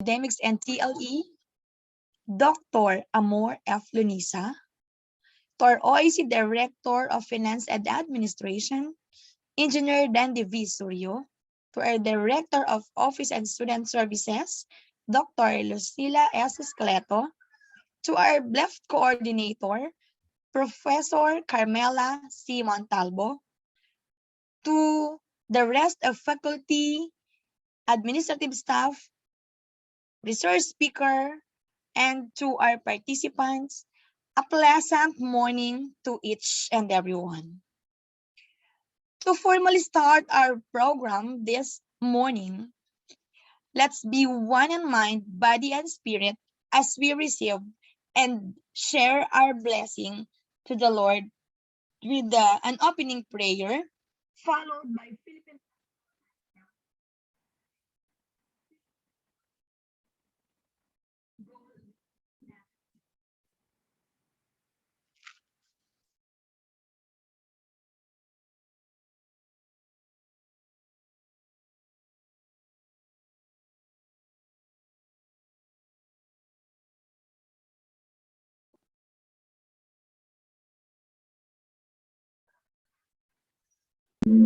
Academics and TLE, Dr. Amor F. Lunisa, to our OIC Director of Finance and Administration, Engineer Dandy V. Suryo, to our Director of Office and Student Services, Dr. Lucila S. Escaleto, to our LEPT Coordinator, Professor Carmela C. Montalvo, to the rest of faculty, administrative staff, resource speaker, and to our participants, a pleasant morning to each and everyone. To formally start our program this morning, let's be one in mind, body, and spirit as we receive and share our blessing to the Lord with an opening prayer, followed by Philippine.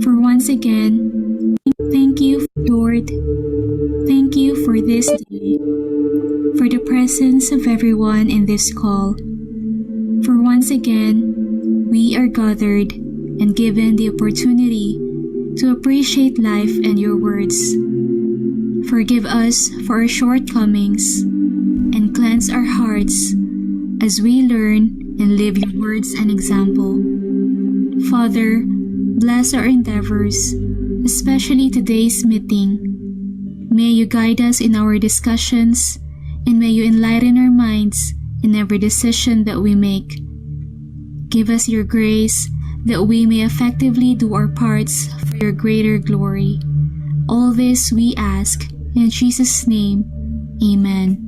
For once again, thank you, Lord. Thank you for this day, for the presence of everyone in this call. For once again, we are gathered and given the opportunity to appreciate life and your words. Forgive us for our shortcomings and cleanse our hearts as we learn and live your words and example. Father, bless our endeavors, especially today's meeting. May you guide us in our discussions, and may you enlighten our minds in every decision that we make. Give us your grace that we may effectively do our parts for your greater glory. All this we ask in Jesus' name. Amen.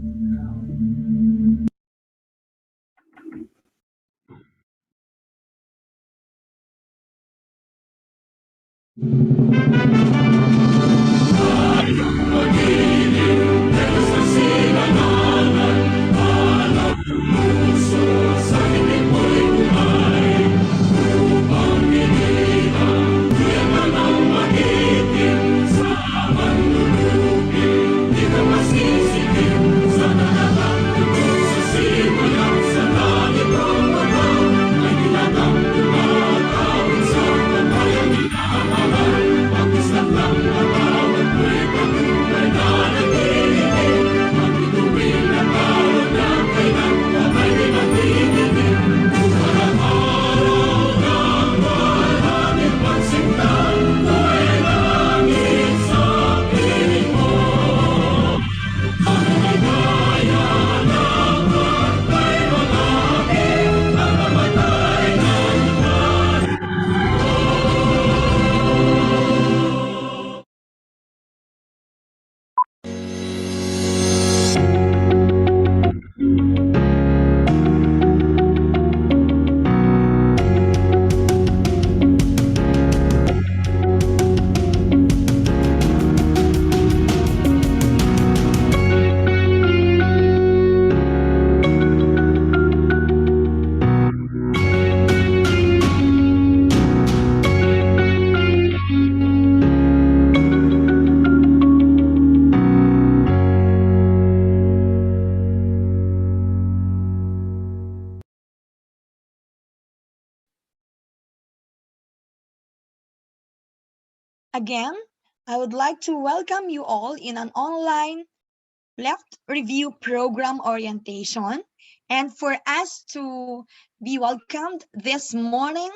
Again, I would like to welcome you all in an online LEPT review program orientation. And for us to be welcomed this morning,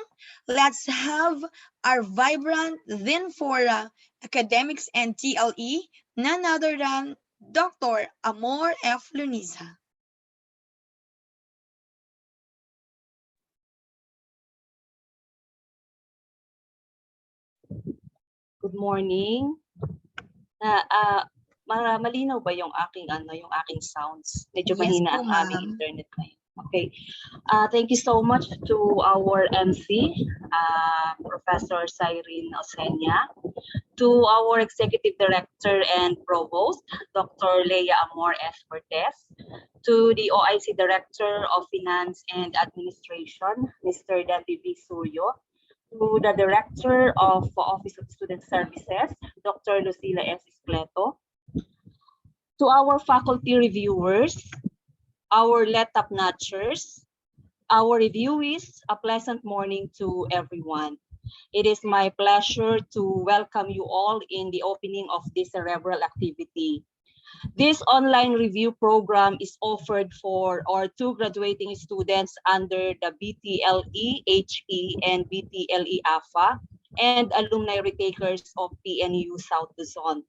let's have our vibrant then for academics and TLE, none other than Dr. Amor F. Lunisa. Good morning. Malinaw ba yung aking sounds? Medyo Yes mahina po, ang ma'am. aming internet ngayon. Okay. Thank you so much to our MC, Professor Cyrene Osenia, to our Executive Director and Provost, Dr. Leia Amor S. Cortez, to the OIC Director of Finance and Administration, Mr. Debbie V. Suryo, to the Director of Office of Student Services, Dr. Lucila S. Ispleto, to our faculty reviewers, our LETAP notchers, our reviewees, a pleasant morning to everyone. It is my pleasure to welcome you all in the opening of this cerebral activity. This online review program is offered for our two graduating students under the BTLE HE and BTLE AFA and alumni retakers of PNU South Luzon,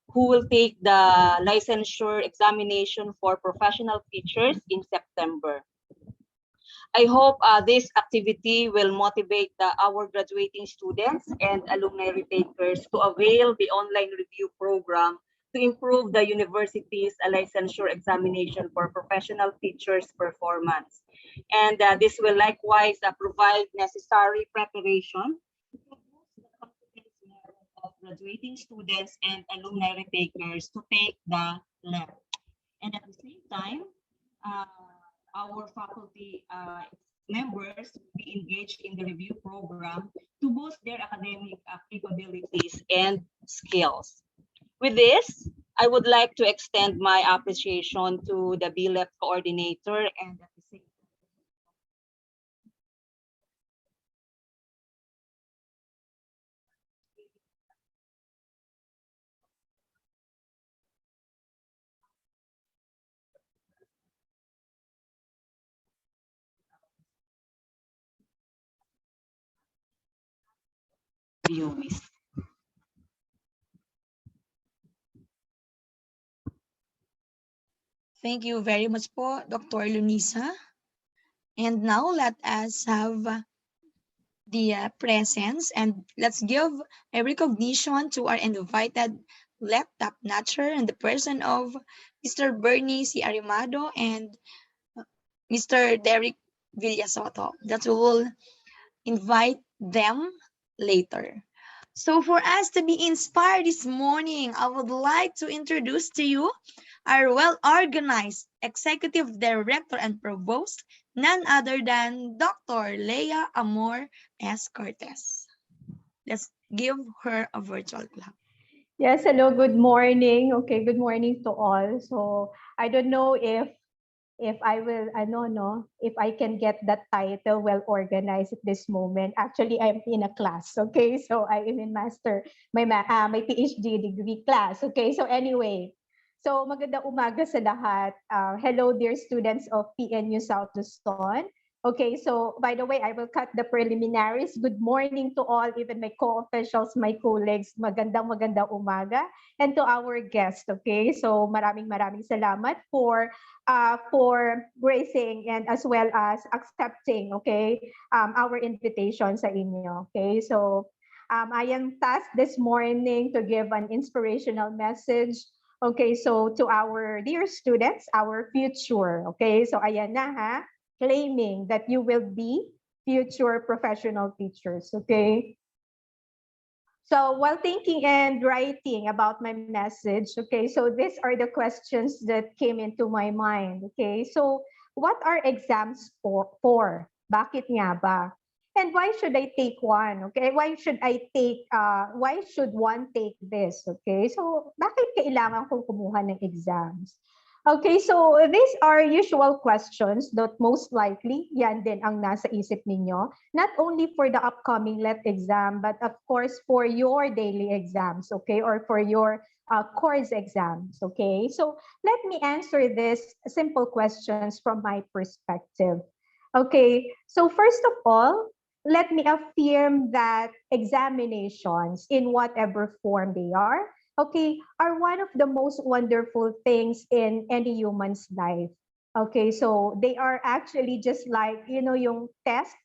who will take the licensure examination for professional teachers in September. I hope this activity will motivate our graduating students and alumni retakers to avail the online review program to improve the university's licensure examination for professional teachers' performance. And this will likewise provide necessary preparation to boost the confidence level of graduating students and alumni retakers to take the LEPT. And at the same time, our faculty members will be engaged in the review program to boost their academic capabilities and skills. With this, I would like to extend my appreciation to the BLEP coordinator and at the same reviewees. Thank you very much po, Dr. Lunisa. And now let us have the presence and let's give a recognition to our invited laptop notcher in the person of Mr. Bernie C. Arimado and Mr. Derek Villasoto that we will invite them later. So for us to be inspired this morning, I would like to introduce to you our well-organized Executive Director and Provost, none other than Dr. Leia Amor S. Cortez. Let's give her a virtual clap. Yes, hello, good morning. Okay, good morning to all. So I don't know if I will, I don't know if I can get that title well organized at this moment. Actually, I'm in a class, okay? So I am in my PhD degree class, okay? So anyway, so magandang umaga sa lahat. Hello, dear students of PNU South Luzon. Okay, so by the way, I will cut the preliminaries. Good morning to all, even my co-officials, my colleagues. Magandang umaga. And to our guests, okay? So maraming salamat for gracing and as well as accepting, okay, our invitation sa inyo. Okay, so I am tasked this morning to give an inspirational message. Okay, so to our dear students, our future. Okay, so ayan na ha, claiming that you will be future professional teachers. Okay. So while thinking and writing about my message, okay, so these are the questions that came into my mind. Okay, so what are exams for? Bakit nga ba? And why should I take one? Okay, why should one take this? Okay, so bakit kailangan kong kumuha ng exams? Okay, so these are usual questions that most likely yan din ang nasa isip ninyo, not only for the upcoming LET exam, but of course for your daily exams, okay, or for your course exams, okay? So let me answer these simple questions from my perspective. Okay, so first of all, let me affirm that examinations in whatever form they are, okay, are one of the most wonderful things in any human's life. Okay, so they are actually just like, you know, yung test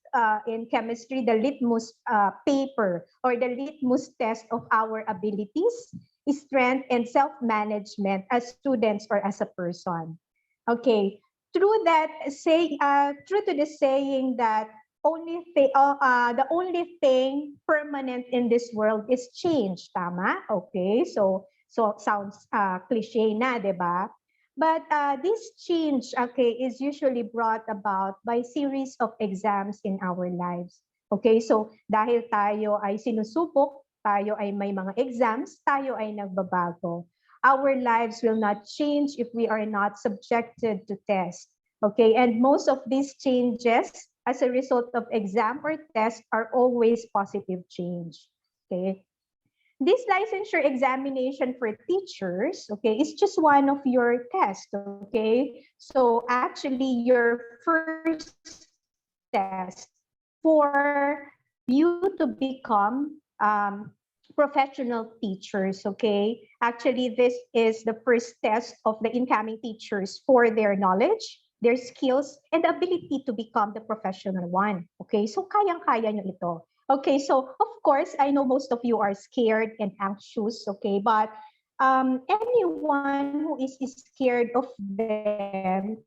in chemistry, the litmus paper or the litmus test of our abilities, strength, and self-management as students or as a person. Okay, true to the saying that the only thing permanent in this world is change, tama? Okay, so sounds cliche na, di ba? But this change, okay, is usually brought about by series of exams in our lives. Okay, so dahil tayo ay sinusubok, tayo ay may mga exams, tayo ay nagbabago. Our lives will not change if we are not subjected to test. Okay, and most of these changes as a result of exam or test are always positive change. Okay, this licensure examination for teachers, okay, is just one of your tests, okay? So actually your first test for you to become professional teachers, okay? Actually, this is the first test of the incoming teachers for their knowledge, their skills, and the ability to become the professional one, okay? So kayang-kaya nyo ito. Okay, so of course, I know most of you are scared and anxious, okay? But anyone who is scared of them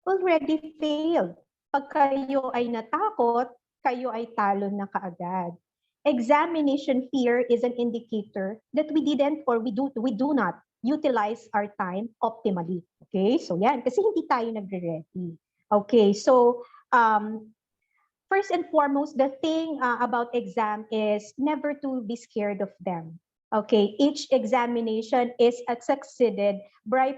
already failed. Pag kayo ay natakot, kayo ay talo na kaagad. Examination fear is an indicator that we didn't or we do not utilize our time optimally. Okay, so yan, kasi hindi tayo nagre-ready. Okay, so first and foremost, the thing about exam is never to be scared of them. Okay, each examination is succeeded by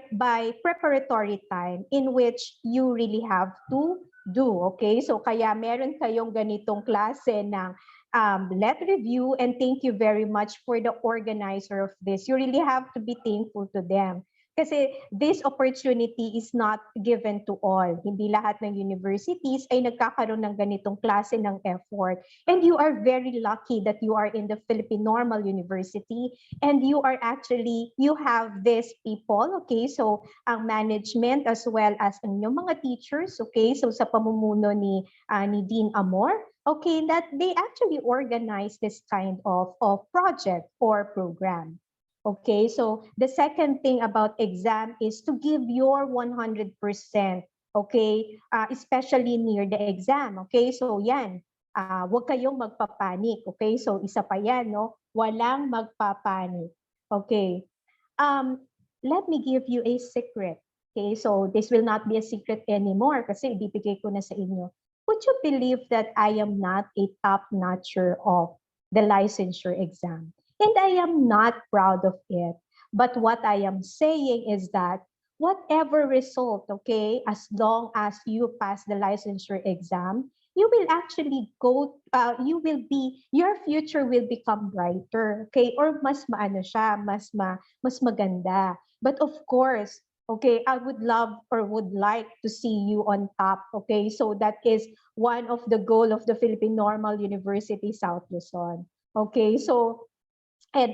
preparatory time in which you really have to do. Okay, so kaya meron kayong ganitong klase ng let review, and thank you very much for the organizer of this. You really have to be thankful to them. Kasi this opportunity is not given to all. Hindi lahat ng universities ay nagkakaroon ng ganitong klase ng effort. And you are very lucky that you are in the Philippine Normal University and you have these people, okay? So, ang management as well as ang inyong mga teachers, okay? So, sa pamumuno ni Dean Amor, okay, that they actually organize this kind of project or program. Okay, so the second thing about exam is to give your 100%, okay, especially near the exam, okay, so yan, huwag kayong magpapanik, okay, so isa pa yan, no, walang magpapanik, okay. Let me give you a secret, okay, so this will not be a secret anymore kasi ibibigay ko na sa inyo. Would you believe that I am not a top-notcher of the licensure exam? And I am not proud of it. But what I am saying is that whatever result, okay, as long as you pass the licensure exam, you will actually your future will become brighter, okay? Or mas maano siya, mas maganda. But of course, okay, I would love or would like to see you on top, okay? So that is one of the goal of the Philippine Normal University South Luzon. Okay, so and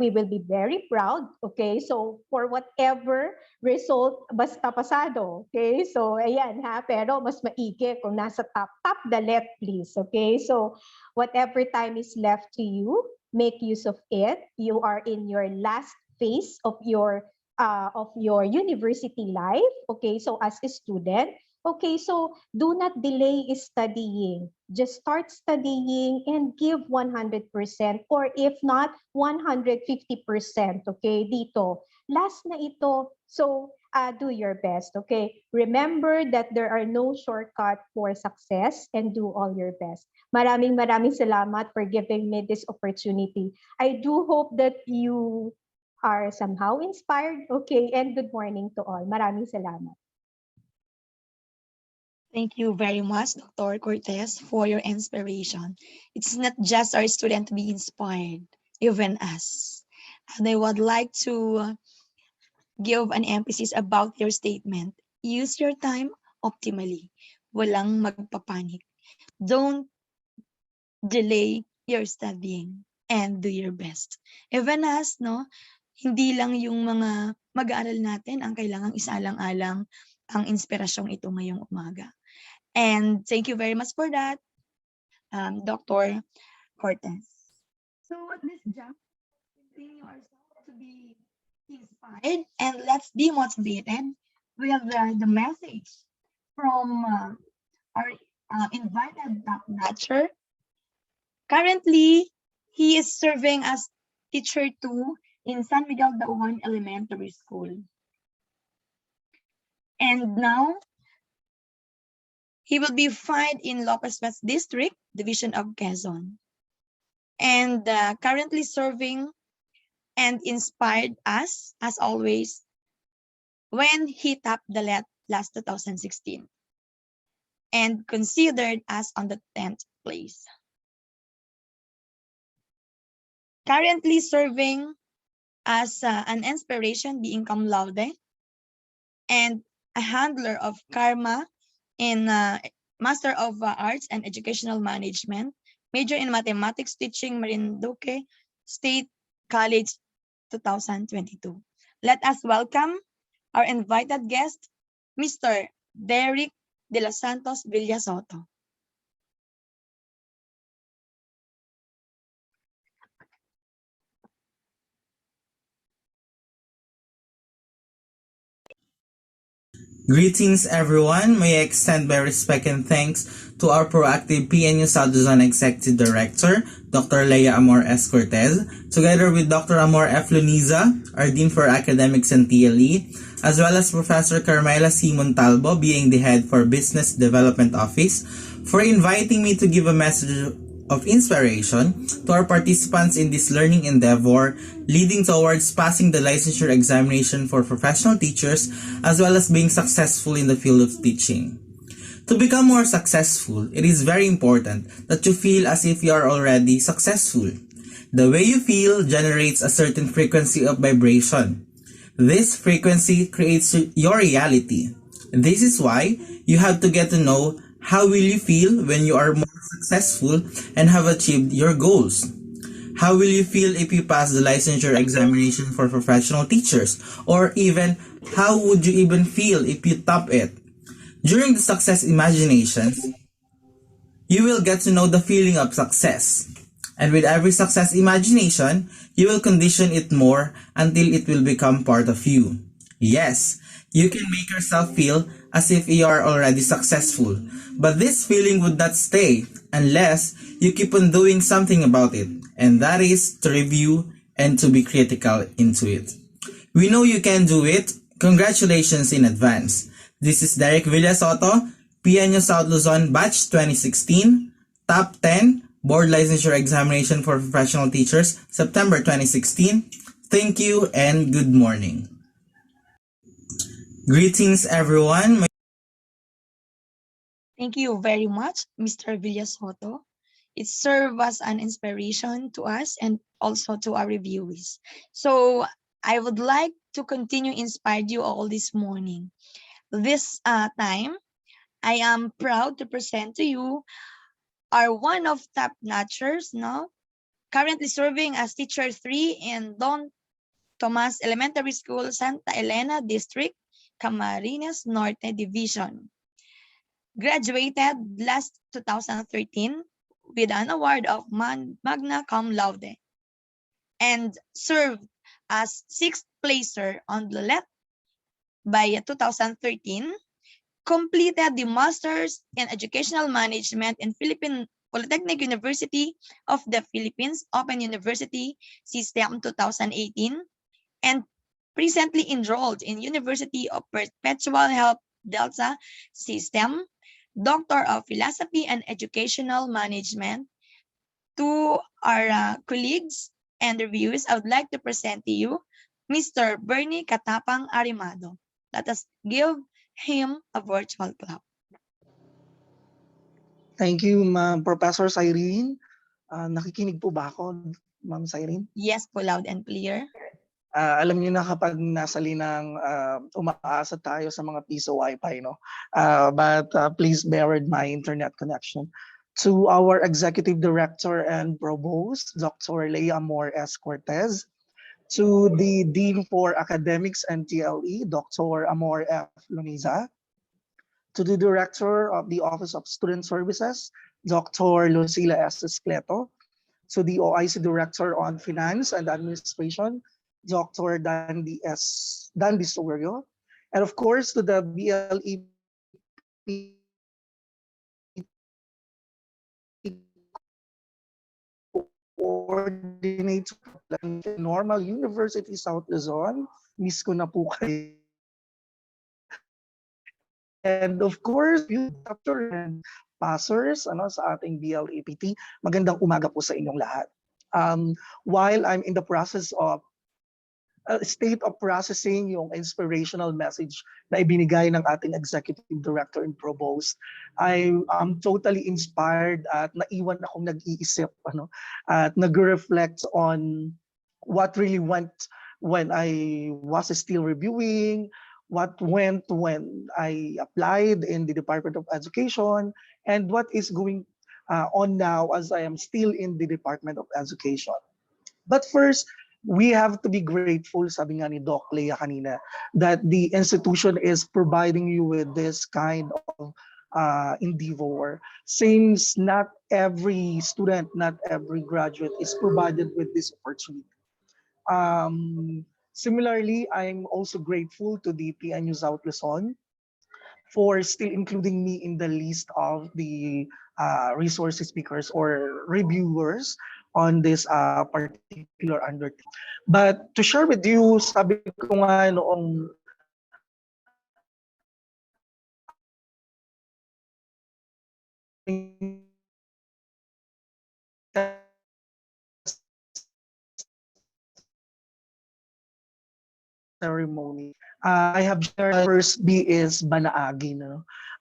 we will be very proud, okay? So for whatever result, basta pasado, okay? So ayan ha, pero mas maigi kung nasa top the left, please, okay? So whatever time is left to you, make use of it. You are in your last phase of your university life, okay? So as a student, okay, so do not delay studying. Just start studying and give 100% or if not, 150%, okay, dito. Last na ito, so do your best, okay? Remember that there are no shortcut for success and do all your best. Maraming salamat for giving me this opportunity. I do hope that you are somehow inspired, okay? And good morning to all. Maraming salamat. Thank you very much, Dr. Cortez, for your inspiration. It's not just our student to be inspired, even us. And I would like to give an emphasis about your statement. Use your time optimally. Walang magpapanik. Don't delay your studying and do your best. Even us, no? Hindi lang yung mga mag-aaral natin ang kailangang isalang-alang ang inspirasyong ito ngayong umaga. And thank you very much for that, Dr. Cortez. So let's jump, continue ourselves to be inspired and let's be motivated with the message from our invited top-notcher. Currently, he is serving as teacher 2 in San Miguel de Juan Elementary School. And now, he will be fined in Lopez West District, Division of Quezon. And currently serving and inspired us, as always, when he topped the LET last 2016 and considered us on the 10th place. Currently serving as an inspiration being cum laude and a handler of karma in Master of Arts and Educational Management, major in Mathematics teaching, Marinduque State College 2022. Let us welcome our invited guest, Mr. Derek de los Santos Villasoto. Greetings everyone. May I extend my respect and thanks to our proactive PNU South Luzon Executive Director, Dr. Leia Amor S. Cortez, together with Dr. Amor F. Luniza, our Dean for Academics and TLE, as well as Professor Carmela C. Montalvo, being the Head for Business Development Office, for inviting me to give a message of inspiration to our participants in this learning endeavor leading towards passing the licensure examination for professional teachers as well as being successful in the field of teaching. To become more successful, it is very important that you feel as if you are already successful. The way you feel generates a certain frequency of vibration. This frequency creates your reality. This is why you have to get to know how will you feel when you are more successful and have achieved your goals. How will you feel if you pass the licensure examination for professional teachers? Or even, how would you even feel if you top it? During the success imaginations, you will get to know the feeling of success. And with every success imagination, you will condition it more until it will become part of you. Yes, you can make yourself feel as if you are already successful. But this feeling would not stay unless you keep on doing something about it. And that is to review and to be critical into it. We know you can do it. Congratulations in advance. This is Derek Villasoto, PNU South Luzon Batch 2016, Top 10, Board Licensure Examination for Professional Teachers, September 2016. Thank you and good morning. Greetings everyone. Thank you very much, Mr. Villasoto. It served as an inspiration to us and also to our reviewers. So I would like to continue inspired you all this morning. This time, I am proud to present to you our one of top notchers now, currently serving as teacher 3 in Don Tomas Elementary School, Santa Elena District, Camarines Norte Division. Graduated last 2013 with an award of magna cum laude and served as sixth placer on the LEPT by 2013, completed the Masters in Educational Management in Philippine Polytechnic University of the Philippines Open University System 2018, and presently enrolled in University of Perpetual Health Delta System, Doctor of Philosophy and Educational Management. To our colleagues and reviewers, I would like to present to you Mr. Bernie Katapang Arimado. Let us give him a virtual clap. Thank you, Ma'am Professor Cyrene. Nakikinig po ba ako, Ma'am Cyrene? Yes po, loud and clear. Alam niyo na kapag nasa linang umaasa tayo sa mga piso Wi-Fi, no? But please bear with my internet connection. To our Executive Director and Provost, Dr. Leia Amor S. Cortez. To the Dean for Academics and TLE, Dr. Amor F. Luniza. To the Director of the Office of Student Services, Dr. Lucila S. Escleto. To the OIC Director on Finance and Administration, Dr. Dandy Sorio. And of course, to the BLEPT coordinator ng Normal University South Luzon. Miss ko na po kayo. And of course, you doctor and passers sa ating BLEPT, magandang umaga po sa inyong lahat. While I'm in the process of state of processing yung inspirational message na ibinigay ng ating Executive Director and Provost, I'm totally inspired at naiwan akong nag-iisip at nag-reflect on what really went when I was still reviewing, what went when I applied in the Department of Education, and what is going on now as I am still in the Department of Education. But first, we have to be grateful, sabi nga ni Doc Lea kanina, that the institution is providing you with this kind of endeavor, since not every student, not every graduate is provided with this opportunity. Similarly, I'm also grateful to the PNU South Luzon for still including me in the list of the resource speakers or reviewers on this particular undertaking. But to share with you, sabi ko nga noong ceremony, I have shared first B is Banaagi.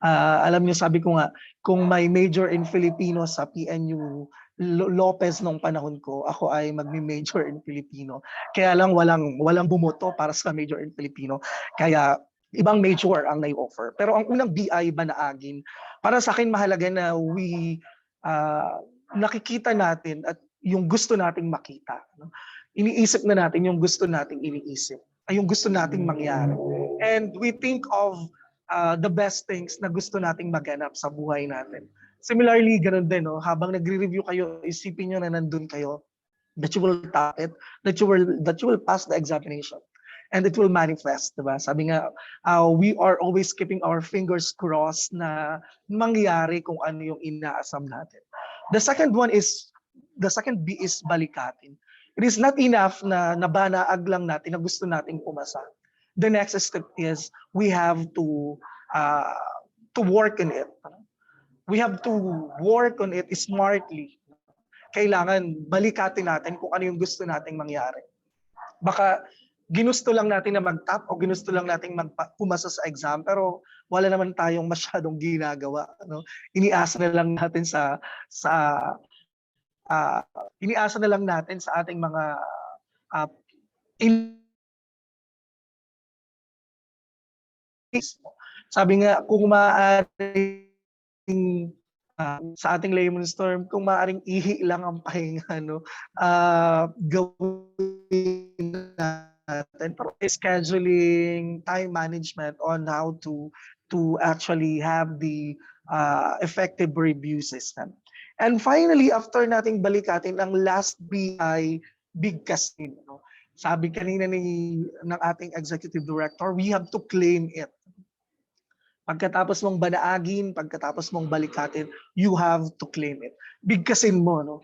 Alam niyo, sabi ko nga, kung may major in Filipino sa PNU Lopez nung panahon ko, ako ay magmi-major in Filipino. Kaya lang walang bumoto para sa major in Filipino. Kaya ibang major ang nai-offer. Pero ang unang BI Banaagin, para sa akin mahalaga na nakikita natin at yung gusto nating makita. Iniisip na natin yung gusto nating iniisip. Ay yung gusto nating mangyari. And we think of the best things na gusto nating maganap sa buhay natin. Similarly, ganun din, habang nagre-review kayo, isipin nyo na nandun kayo, that you will top it, that you will pass the examination. And it will manifest, diba? Sabi nga, we are always keeping our fingers crossed na mangyari kung ano yung inaasam natin. The second B is balikatin. It is not enough na nabanaag lang natin na gusto nating pumasa. The next step is we have to work on it. We have to work on it smartly. Kailangan balikatin natin kung ano yung gusto nating mangyari. Baka ginusto lang natin na mag-top o ginusto lang nating pumasa sa exam, pero wala naman tayong masyadong ginagawa. Iniasa na lang natin sa ating mga sabi nga, kung maaaring sa ating layman's term, kung maaaring ihi lang ang pahinga, gawin natin. Scheduling, time management on how to actually have the effective review system. And finally, after nating balikatin, ang last B ay bigkasin. Sabi kanina ng ating executive director, we have to claim it. Pagkatapos mong banaagin, pagkatapos mong balikatin, you have to claim it. Bigkasin mo,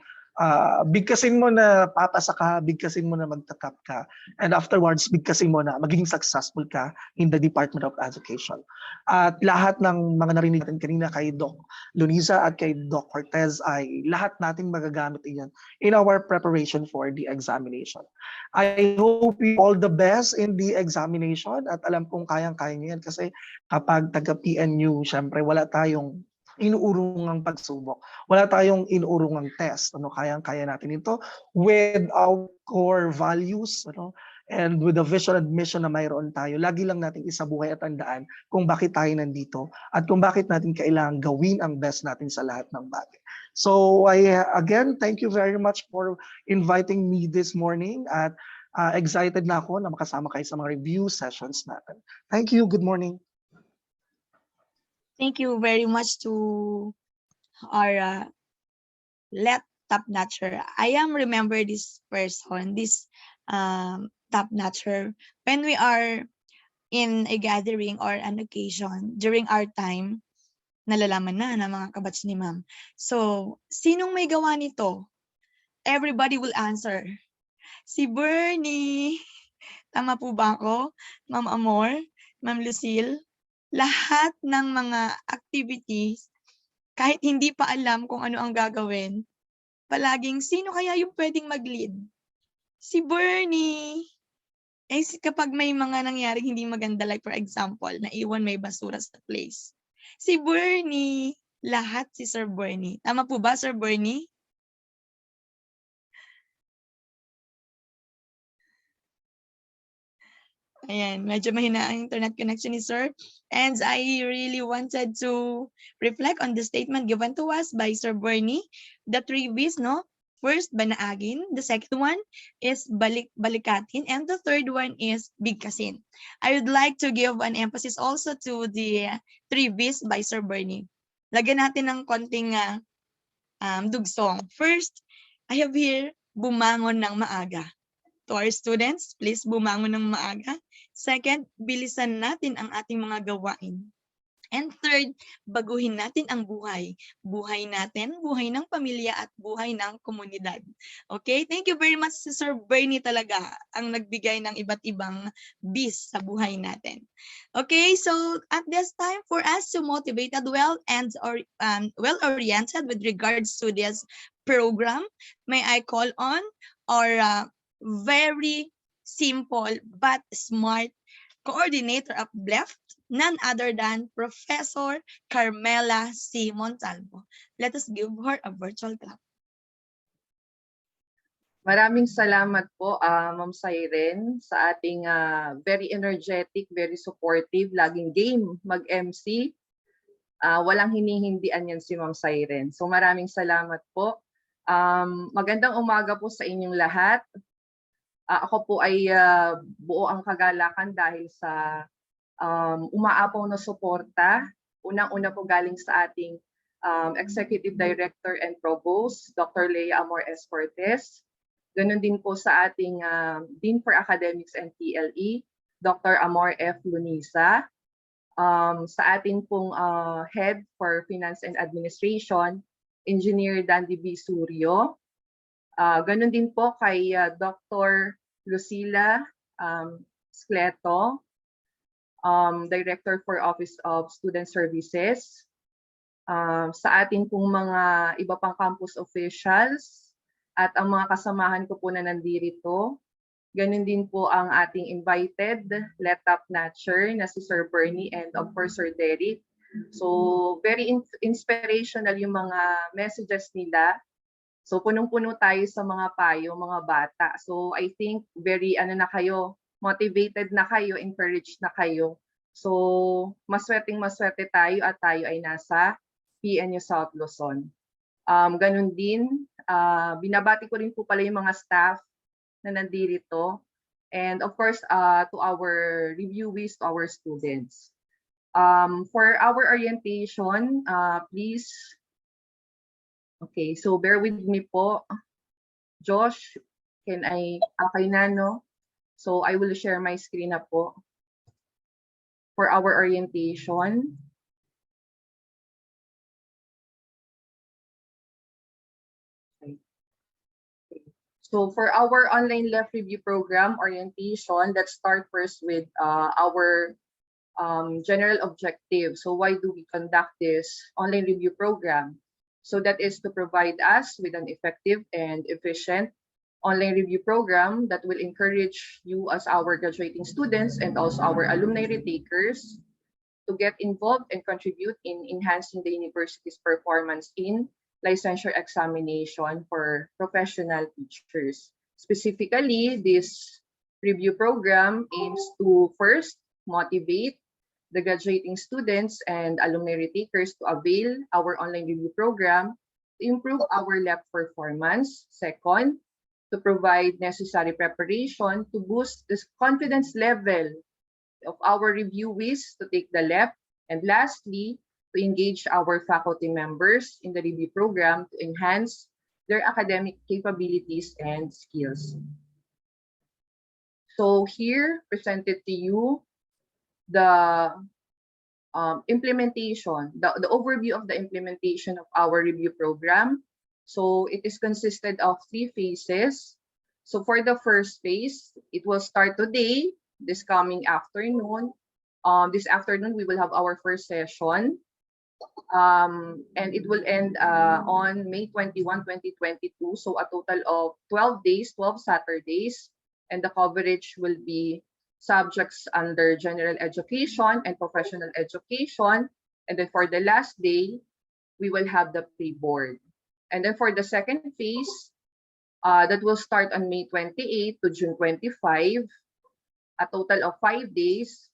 bigkasin mo na papasa ka, bigkasin mo na magtatap ka, and afterwards, bigkasin mo na magiging successful ka in the Department of Education. At lahat ng mga narinig natin kanina kay Doc Luniza at kay Doc Cortez ay lahat nating magagamit yan in our preparation for the examination. I hope you all the best in the examination at alam kong kayang-kaya niyo yan kasi kapag taga-PNU, syempre wala tayong inuurungang pagsubok. Wala tayong inuurungang test. Kayang-kaya natin ito with our core values, and with the vision and mission na mayroon tayo. Lagi lang natin isabuhay at tandaan kung bakit tayo nandito at kung bakit natin kailangan gawin ang best natin sa lahat ng bagay. So again, thank you very much for inviting me this morning at excited na ako na makasama kayo sa mga review sessions natin. Thank you. Good morning. Thank you very much to our top-notcher. I remember this person, this top-notcher. When we are in a gathering or an occasion, during our time, nalalaman na ng mga kabats ni ma'am. So, sinong may gawa nito? everybody will answer. Si Bernie. Tama po ba ako? Ma'am Amor, Ma'am Lucille? Lahat ng mga activities, kahit hindi pa alam kung ano ang gagawin, palaging sino kaya yung pwedeng mag-lead? Si Bernie. Kapag may mga nangyaring hindi maganda, like for example, naiwan may basura sa place. Si Bernie. Lahat si Sir Bernie. Tama po ba, Sir Bernie? Ayan, medyo mahina ang internet connection ni Sir. And I really wanted to reflect on the statement given to us by Sir Bernie. The 3 B's, no? First, banaagin. The second one is balikatin. And the third one is bigkasin. I would like to give an emphasis also to the 3 B's by Sir Bernie. Lagyan natin ng konting dugsong. First, I have here, bumangon ng maaga. To our students, please bumangon ng maaga. Second, bilisan natin ang ating mga gawain. And third, baguhin natin ang buhay. Buhay natin, buhay ng pamilya at buhay ng komunidad. Okay? Thank you very much, Sir Bernie talaga ang nagbigay ng iba't ibang bis sa buhay natin. Okay, so at this time for us to motivated well and well-oriented with regards to this program, may I call on our very simple but smart coordinator of LEPT, none other than Professor Carmela C. Montalvo. Let us give her a virtual clap. Maraming salamat po, Ma'am Siren, sa ating very energetic, very supportive, laging game mag-MC. Walang hinihindian yan si Ma'am Siren. So maraming salamat po. Magandang umaga po sa inyong lahat. Ako po ay buo ang kagalakan dahil sa umaapaw na suporta. Unang-una po galing sa ating Executive Director and Provost, Dr. Leia Amor S. Cortez. Ganon din po sa ating Dean for Academics and TLE, Dr. Amor F. Lunisa. Sa ating pong Head for Finance and Administration, Engineer Dandy B. Suryo. Ganon din po kay Dr. Lucila Scleto, Director for Office of Student Services. Sa ating pong mga iba pang campus officials at ang mga kasamahan ko po na nandito. Ganon din po ang ating invited LETAP Natcher na si Sir Bernie and of course Sir Derek. So very inspirational yung mga messages nila. So punong-puno tayo sa mga payo, mga bata. So I think very na kayo, motivated na kayo, encouraged na kayo. So maswerte tayo at tayo ay nasa PNU South Luzon. Ganun din, binabati ko rin po pala yung mga staff na nandito. And of course, to our reviewees, to our students. For our orientation, please. Okay, so bear with me po. Josh, okay na, no? So I will share my screen na po for our orientation. Okay. So for our online LEPT review program orientation, let's start first with our general objective. So why do we conduct this online review program? So that is to provide us with an effective and efficient online review program that will encourage you as our graduating students and also our alumni retakers to get involved and contribute in enhancing the university's performance in licensure examination for professional teachers. Specifically, this review program aims to first motivate the graduating students and alumni retakers to avail our online review program to improve our LEPT performance. Second, to provide necessary preparation to boost the confidence level of our reviewees to take the LEPT. And lastly, to engage our faculty members in the review program to enhance their academic capabilities and skills. So here, presented to you the implementation, the overview of the implementation of our review program. So it is consisted of 3 phases. So for the first phase, it will start today, this coming afternoon. This afternoon, we will have our first session. And it will end on May 21, 2022. So a total of 12 days, 12 Saturdays. And the coverage will be subjects under general education and professional education. And then for the last day, we will have the pre-board. And then for the second phase, that will start on May 28 to June 25, a total of 5 days.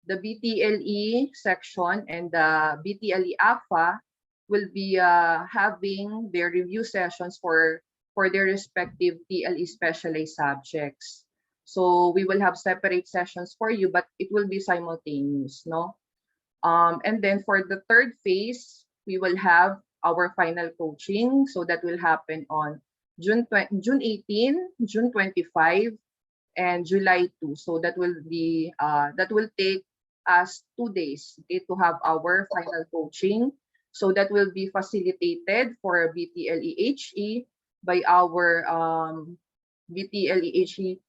The BTLE section and the BTLE AFA will be having their review sessions for their respective TLE specialized subjects. So we will have separate sessions for you, but it will be simultaneous, no? And then for the third phase, we will have our final coaching. So that will happen on June 18, June 25, and July 2. So that will be that will take us 2 days, okay, to have our final coaching. So that will be facilitated for BTLEHE by our BTLEHE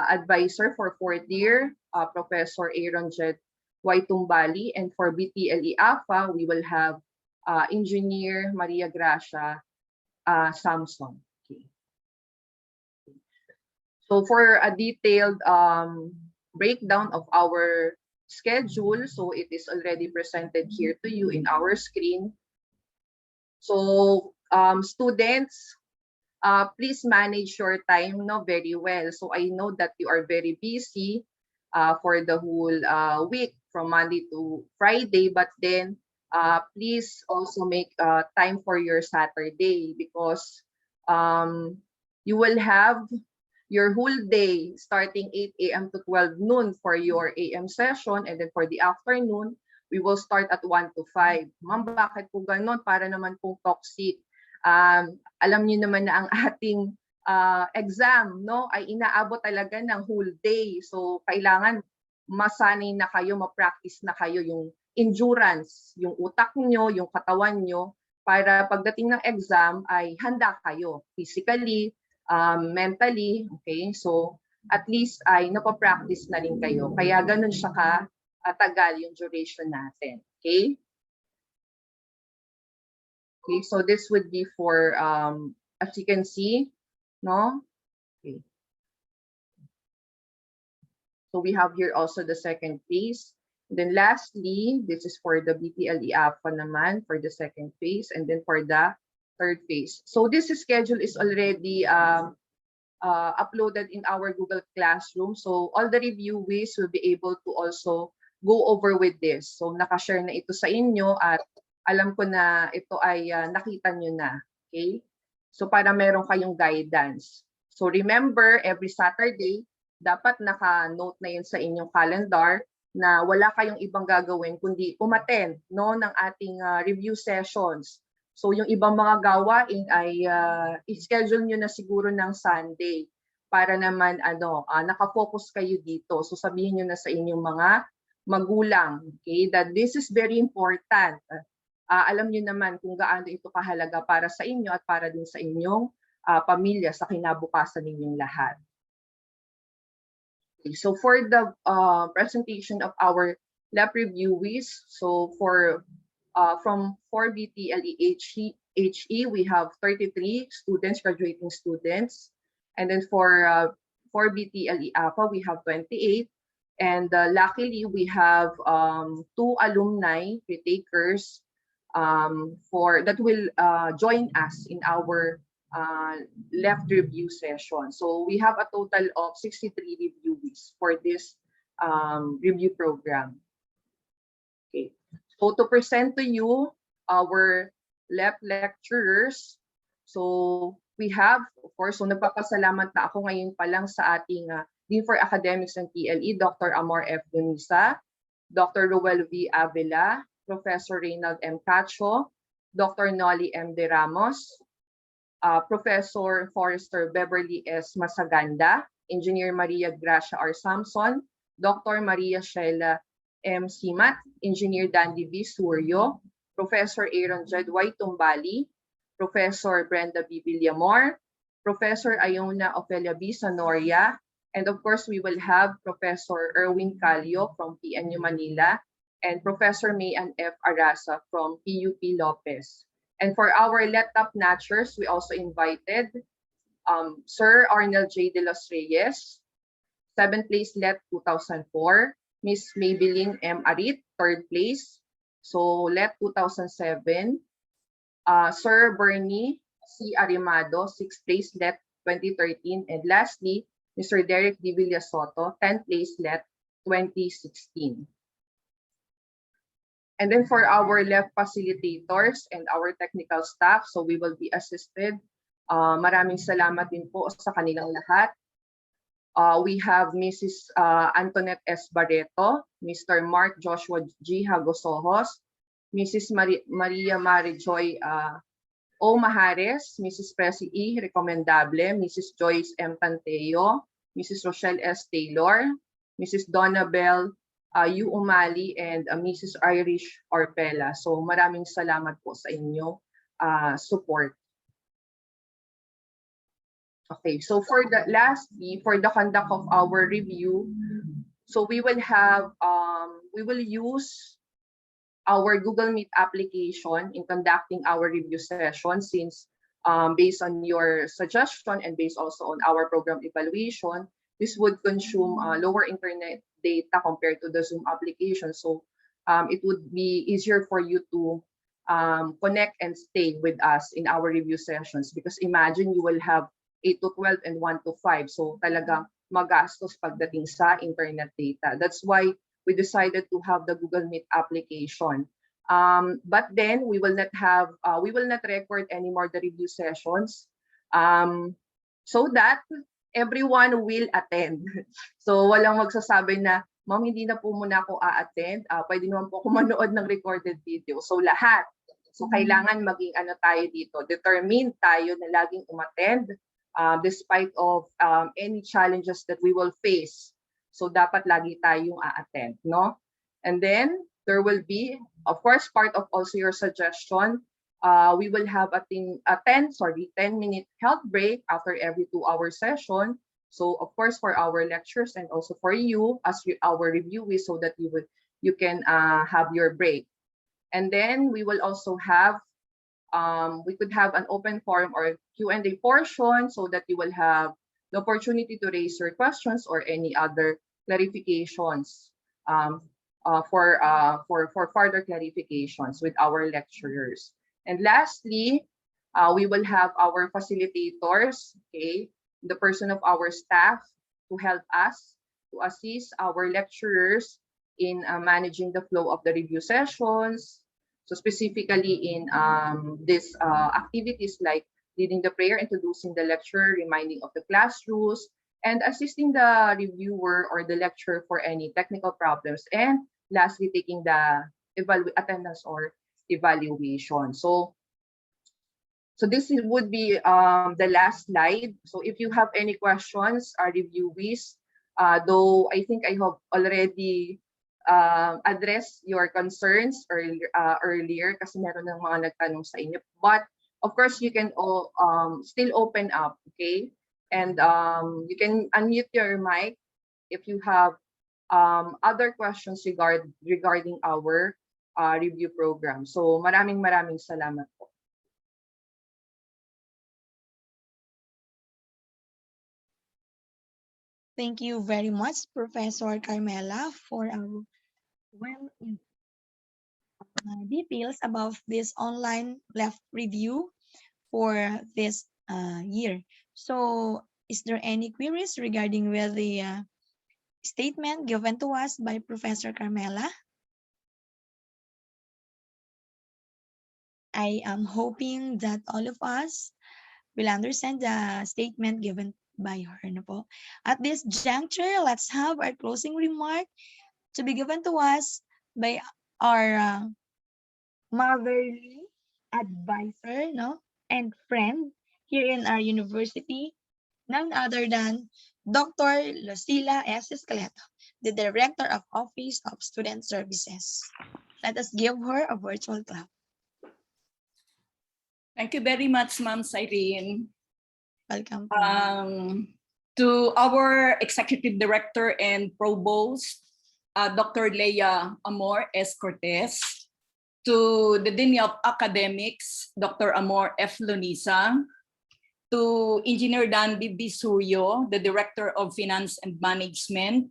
advisor for 4th year, Professor Aaron Jed Waitumbali. And for BTLE AFA, we will have Engineer Maria Gracia Samson. Okay. So for a detailed breakdown of our schedule, so it is already presented here to you in our screen. So students, please manage your time very well. So I know that you are very busy for the whole week from Monday to Friday, but then please also make time for your Saturday, because you will have your whole day starting 8 a.m. to 12 noon for your AM session, and then for the afternoon, we will start at 1 to 5. Ma'am, bakit po ganon? Para naman pong toxic. Alam niyo naman na ang ating exam, no, ay inaabot talaga ng whole day. So kailangan masanay na kayo, ma-practice na kayo yung endurance, yung utak nyo, yung katawan nyo, para pagdating ng exam ay handa kayo physically, mentally, okay? So at least ay napapractice na rin kayo. Kaya ganun siya katagal yung duration natin, okay? Okay, so this would be for, as you can see, no? Okay. So we have here also the second phase. And then lastly, this is for the BTLE AFA naman for the second phase, and then for the third phase. So this schedule is already uploaded in our Google Classroom. So all the reviewees will be able to also go over with this. So nakashare na ito sa inyo at alam ko na ito ay nakita nyo na. Okay? So para meron kayong guidance. So remember, every Saturday, dapat naka-note na yun sa inyong calendar na wala kayong ibang gagawin kundi umattend, no, ng ating review sessions. So yung ibang mga gawain ay i-schedule nyo na siguro ng Sunday para naman nakafocus kayo dito. So sabihin nyo na sa inyong mga magulang, okay, that this is very important. Alam nyo naman kung gaano ito kahalaga para sa inyo at para din sa inyong pamilya, sa kinabukasan ninyong lahat. Okay, so for the presentation of our LEP reviewees, so for from 4 BTLEHE, we have 33 students, graduating students. And then for 4 BTLE AFA, we have 28. And luckily, we have 2 alumni retakers that will join us in our LEPT review session. So we have a total of 63 reviewees for this review program. Okay. So to present to you our LEPT lecturers, so we have, of course, so nagpapasalamat na ako ngayon pa lang sa ating Dean for Academics and TLE, Dr. Amor F. Lunisa, Dr. Roel V. Avila, Professor Reynald M. Cacho, Dr. Nolly M. De Ramos, Professor Forrester Beverly S. Masaganda, Engineer Maria Gracia R. Samson, Dr. Maria Sheila M. Simat, Engineer Dandy V. Suryo, Professor Aaron Jed Waitumbali, Professor Brenda B. Villamor, Professor Iona Ofelia B. Sonoria, and of course, we will have Professor Erwin Calio from PNU Manila and Professor Mayan F. Arasa from PUP Lopez. And for our LETAP Natchers, we also invited Sir Arnel J. De Los Reyes, 7th place LET 2004, Miss Maybelline M. Arit, 3rd place, so LET 2007, Sir Bernie C. Arimado, 6th place LET 2013, and lastly, Mr. Derek D. Villasoto, 10th place LET 2016. And then for our LEPT facilitators and our technical staff, so we will be assisted. Maraming salamat din po sa kanilang lahat. We have Mrs. Antoinette S. Barreto, Mr. Mark Joshua G. Hagosohos, Mrs. Maria Marijoy O. Mahares, Mrs. Presi E. Recomendable, Mrs. Joyce M. Tanteo, Mrs. Rochelle S. Taylor, Mrs. Donna Bell U. Umali, and Mrs. Irish Orpela. So maraming salamat po sa inyo support. Okay, so for the lastly, for the conduct of our review, so we will have we will use our Google Meet application in conducting our review session, since based on your suggestion and based also on our program evaluation, this would consume lower internet data compared to the Zoom application. So it would be easier for you to connect and stay with us in our review sessions, because imagine you will have 8 to 12 and 1 to 5. So talagang magastos pagdating sa internet data. That's why we decided to have the Google Meet application. But then we will not record anymore the review sessions so that everyone will attend. So walang magsasabi na, ma'am, hindi na po muna ako a-attend. Pwede naman po ako manood ng recorded video. So lahat. So kailangan maging tayo dito. Determined tayo na laging umattend despite of any challenges that we will face. So dapat lagi tayong a-attend, no? And then there will be, of course, part of also your suggestion, we will have a 10-minute health break after every 2-hour session. So of course, for our lectures and also for you as our reviewees, so that you can have your break. And then we will also have we could have an open forum or Q&A portion, so that you will have the opportunity to raise your questions or any other clarifications for further clarifications with our lecturers. And lastly, we will have our facilitators, okay, the person of our staff, to help us to assist our lecturers in managing the flow of the review sessions. So specifically in these activities like leading the prayer, introducing the lecture, reminding of the class rules, and assisting the reviewer or the lecturer for any technical problems, and lastly, taking the attendance or evaluation. So this would be the last slide. So if you have any questions, our reviewees, though I think I have already address your concerns earlier kasi meron ng mga nagtanong sa inyo. But of course, you can all still open up, okay? And you can unmute your mic if you have other questions regarding our review program. So maraming salamat po. Thank you very much, Professor Carmela, for our details about this online LEPT review for this year. So, is there any queries regarding with the statement given to us by Professor Carmela? I am hoping that all of us will understand the statement given by her. At this juncture, let's have our closing remark to be given to us by our motherly advisor, and friend here in our university, none other than Dr. Lucila S. Escaleto, the Director of Office of Student Services. Let us give her a virtual clap. Thank you very much, Ma'am Cyrene. Welcome po. To our Executive Director and Provost, Dr. Leia Amor S. Cortez, to the Dean of Academics, Dr. Amor F. Lonisa, to Engineer Dan B. Suryo, the Director of Finance and Management,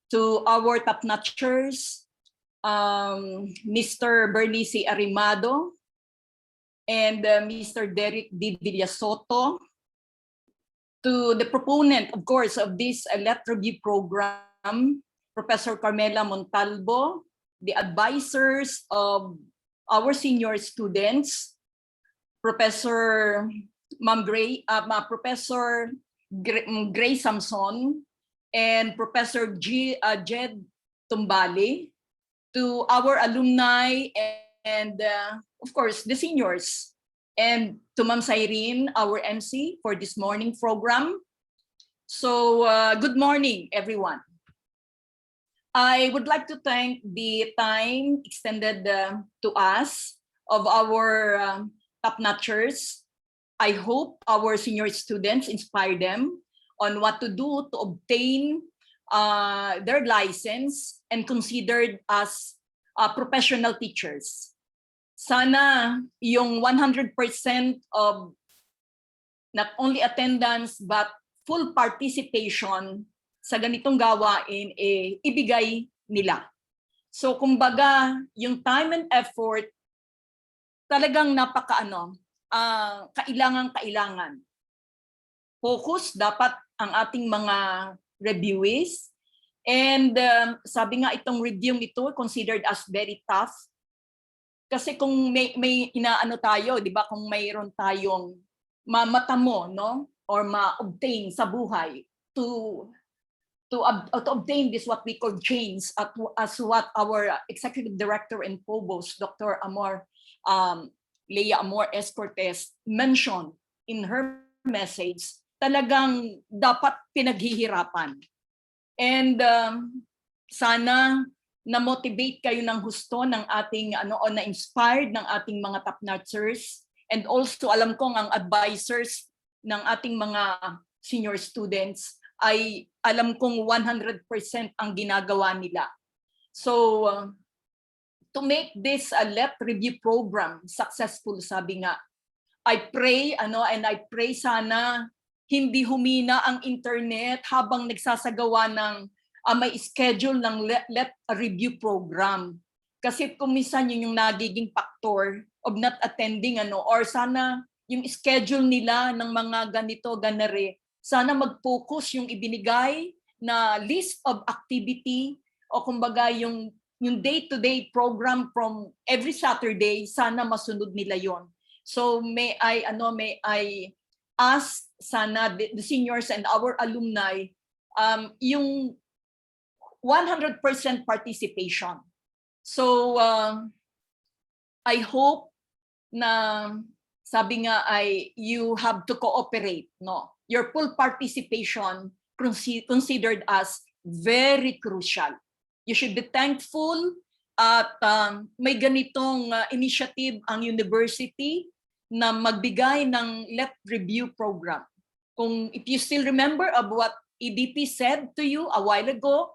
to our top-notchers, Mr. Bernice Arimado, and Mr. Derek D. Villasoto, to the proponent, of course, of this LEPT review program, Professor Carmela Montalvo, the advisors of our senior students, Professor Professor Gray Samson, and Professor Jed Tumbali, to our alumni and of course, the seniors, and to Ma'am Cyrene, our MC for this morning program. So good morning, everyone. I would like to thank the time extended to us of our top-notchers. I hope our senior students inspire them on what to do to obtain their license and considered as professional teachers. Sana yung 100% of not only attendance but full participation sa ganitong gawain ibigay nila. So kumbaga, yung time and effort talagang kailangan. Focus dapat ang ating mga reviewees. And sabi nga itong review ito considered as very tough. Kasi kung may inaano tayo, di ba, kung mayroon tayong mamatamo, no? Or ma-obtain sa buhay to obtain this what we call change as what our Executive Director and Provost, Dr. Leia Amor S. Cortez mentioned in her message, talagang dapat pinaghihirapan. And sana na-motivate kayo ng husto ng ating o na-inspired ng ating mga top-notchers, and also alam kong ang advisors ng ating mga senior students ay alam kong 100% ang ginagawa nila. So to make this LEPT review program successful, sabi nga, I pray and I pray sana hindi humina ang internet habang nagsasagawa ng may schedule ng LEPT review program. Kasi kung minsan yun yung nagiging factor of not attending or sana yung schedule nila ng mga ganito, ganare, sana mag-focus yung ibinigay na list of activity o kumbaga yung day-to-day program from every Saturday, sana masunod nila yon. So may I ask sana the seniors and our alumni yung 100% participation. So I hope na sabi nga ay you have to cooperate, no? Your full participation considered as very crucial. You should be thankful at may ganitong initiative ang university na magbigay ng LEPT review program. If you still remember of what EDP said to you a while ago,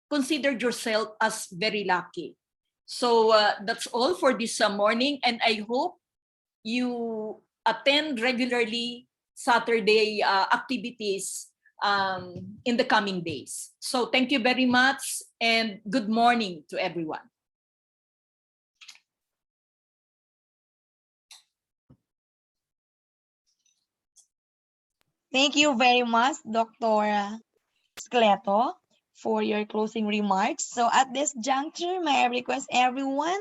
consider yourself as very lucky. So that's all for this morning, and I hope you attend regularly Saturday activities in the coming days. So thank you very much and good morning to everyone. Thank you very much, Dr. Scleto, for your closing remarks. So at this juncture, may I request everyone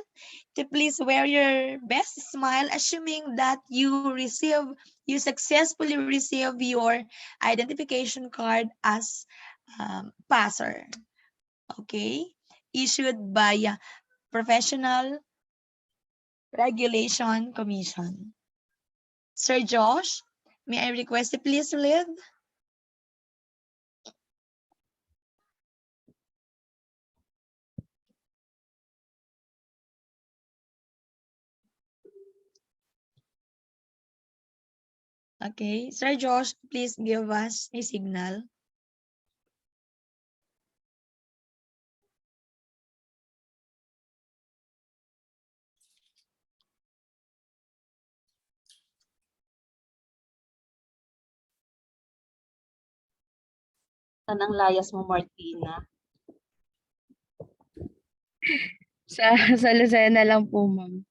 to please wear your best smile, assuming that you successfully receive your identification card as passer. Okay, issued by Professional Regulation Commission. Sir Josh, may I request you please lead? Okay, Sir Josh, please give us a signal. Saan ang layas mo, Martina? Sa Lucena lang po, ma'am.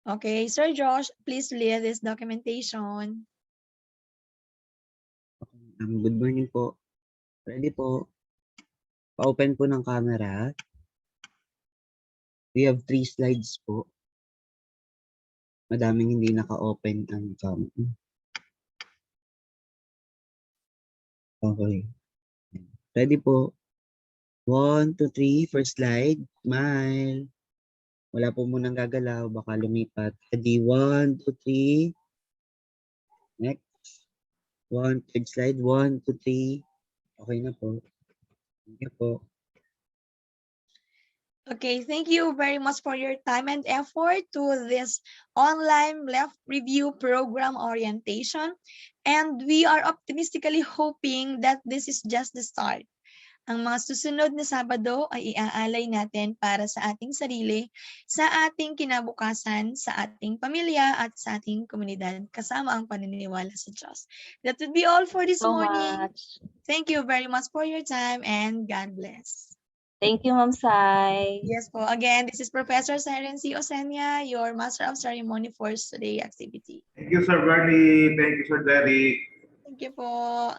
Okay, Sir Josh, please lead this documentation. Good morning po. Ready po. Pa-open po ng camera. We have 3 slides po. Madaming hindi naka-open ang camera. Okay. Ready po. 1, 2, 3. First slide. Smile. Wala po munang gagalaw. Baka lumipat. Ready. 1, 2, 3. Next. Third slide. 1, 2, 3. Okay na po. Thank you po. Okay, thank you very much for your time and effort to this online LEPT review program orientation. And we are optimistically hoping that this is just the start. Ang mga susunod na Sabado ay iaalay natin para sa ating sarili, sa ating kinabukasan, sa ating pamilya at sa ating komunidad kasama ang paniniwala sa Diyos. That would be all for this So morning. much. Thank you very much for your time and God bless. Thank you, Ma'am Sai. Yes po. Again, this is Professor Siren C. Osenia, your Master of Ceremony for today's activity. Thank you, Sir Bernie. Thank you, Sir Derry. Thank you po.